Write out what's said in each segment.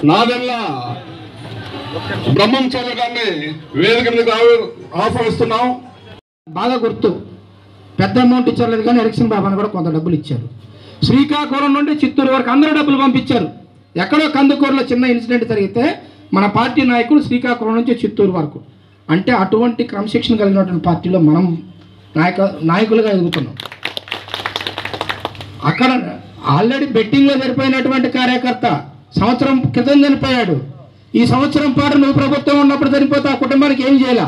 నాదెల్ల బ్రహ్మంచారి గారిని వేదిక మీద ఆహ్వానిస్తున్నాం. బాగా గుర్తు, పెద్ద అమౌంట్ ఇచ్చారు కానీ ఎలక్షన్ బాబాను కూడా కొంత డబ్బులు ఇచ్చారు. శ్రీకాకుళం నుండి చిత్తూరు వరకు అందరూ డబ్బులు పంపించారు. ఎక్కడో కందుకూరులో చిన్న ఇన్సిడెంట్ జరిగితే మన పార్టీ నాయకులు శ్రీకాకుళం నుంచి చిత్తూరు వరకు, అంటే అటువంటి క్రమశిక్షణ కలిగినటువంటి పార్టీలో మనం నాయకులుగా ఎదుగుతున్నాం. అక్కడ ఆల్రెడీ బెట్టింగ్లో చనిపోయినటువంటి కార్యకర్త సంవత్సరం క్రితం చనిపోయాడు. ఈ సంవత్సరం పాటు నువ్వు ప్రభుత్వం ఉన్నప్పుడు చనిపోతే ఆ కుటుంబానికి ఏం చేయాల?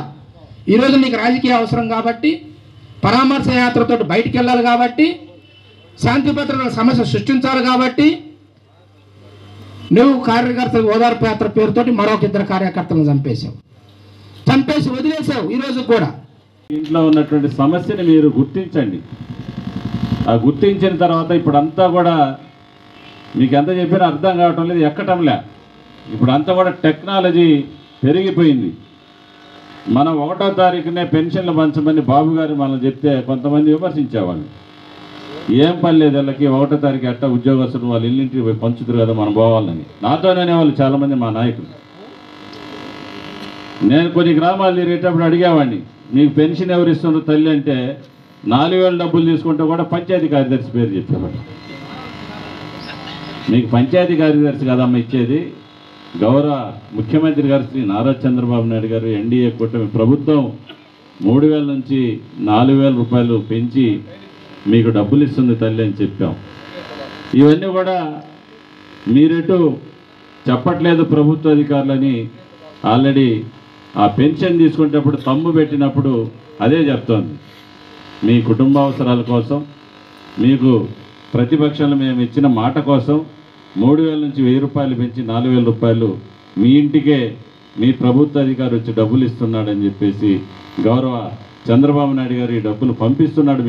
ఈరోజు నీకు రాజకీయ అవసరం కాబట్టి, పరామర్శ యాత్రతో బయటికి వెళ్ళాలి కాబట్టి, శాంతి భద్రతల సమస్య సృష్టించాలి కాబట్టి నువ్వు కార్యకర్త ఓదార్పు యాత్ర పేరుతోటి మరొక ఇద్దరు కార్యకర్తలను చంపేసి వదిలేసావు. ఈరోజు కూడా ఇంట్లో ఉన్నటువంటి సమస్యని మీరు గుర్తించండి. ఆ గుర్తించిన తర్వాత ఇప్పుడంతా కూడా మీకు ఎంత చెప్పినా అర్థం కావటం లేదు, ఎక్కటంలే. ఇప్పుడు అంతా కూడా టెక్నాలజీ పెరిగిపోయింది. మనం 1వ తారీఖునే పెన్షన్లు పంచమని బాబు గారు మనం చెప్తే కొంతమంది విమర్శించేవాళ్ళు. ఏం పని లేదు వీళ్ళకి, 1వ తారీఖు అట్ట ఉద్యోగస్తులు వాళ్ళు ఇల్లింటికి పోయి పంచుతారు కదా మనం పోవాలని. నాతోనే వాళ్ళు చాలామంది మా నాయకులు. నేను కొన్ని గ్రామాలు తిరిగేటప్పుడు అడిగేవాడిని, మీకు పెన్షన్ ఎవరు ఇస్తున్నారు తల్లి అంటే 4,000 డబ్బులు తీసుకుంటే కూడా పంచాయతీ కార్యదర్శి పేరు చెప్పేవాడు. మీకు పంచాయతీ కార్యదర్శి కదమ్మ ఇచ్చేది, గౌరవ ముఖ్యమంత్రి గారు శ్రీ నారా చంద్రబాబు నాయుడు గారు ఎన్డీఏ కూటమి ప్రభుత్వం 3,000 నుంచి 4,000 రూపాయలు పెంచి మీకు డబ్బులు ఇస్తుంది తల్లి అని చెప్పాం. ఇవన్నీ కూడా మీరెటు చెప్పట్లేదు ప్రభుత్వ అధికారులని. ఆల్రెడీ ఆ పెన్షన్ తీసుకునేటప్పుడు తమ్ము పెట్టినప్పుడు అదే చెప్తోంది. మీ కుటుంబ అవసరాల కోసం, మీకు ప్రతిపక్షంలో మేము ఇచ్చిన మాట కోసం 3,000 నుంచి 1,000 రూపాయలు పెంచి 4,000 రూపాయలు మీ ఇంటికే మీ ప్రభుత్వ అధికారి వచ్చి డబ్బులు ఇస్తున్నాడని చెప్పేసి గౌరవ చంద్రబాబు నాయుడు గారు ఈ డబ్బులు పంపిస్తున్నాడు.